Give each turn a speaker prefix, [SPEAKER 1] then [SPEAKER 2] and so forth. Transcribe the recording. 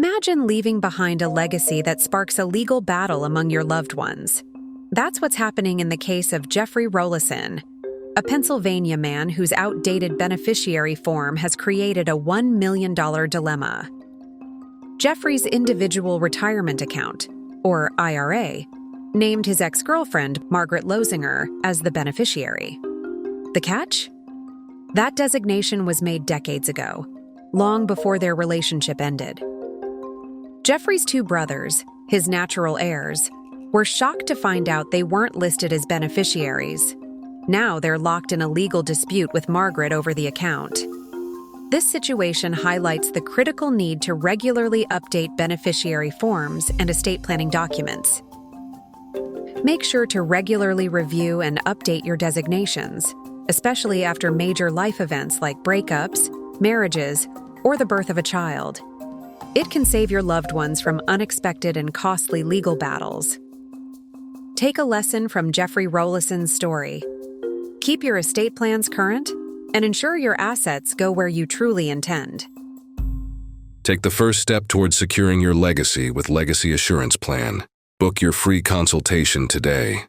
[SPEAKER 1] Imagine leaving behind a legacy that sparks a legal battle among your loved ones. That's what's happening in the case of Jeffrey Rolison, a Pennsylvania man whose outdated beneficiary form has created a $1 million dilemma. Jeffrey's individual retirement account, or IRA, named his ex-girlfriend, Margaret Loinger, as the beneficiary. The catch? That designation was made decades ago, long before their relationship ended. Jeffrey's two brothers, his natural heirs, were shocked to find out they weren't listed as beneficiaries. Now they're locked in a legal dispute with Margaret over the account. This situation highlights the critical need to regularly update beneficiary forms and estate planning documents. Make sure to regularly review and update your designations, especially after major life events like breakups, marriages, or the birth of a child. It can save your loved ones from unexpected and costly legal battles. Take a lesson from Jeffrey Rolison's story. Keep your estate plans current and ensure your assets go where you truly intend.
[SPEAKER 2] Take the first step towards securing your legacy with Legacy Assurance Plan. Book your free consultation today.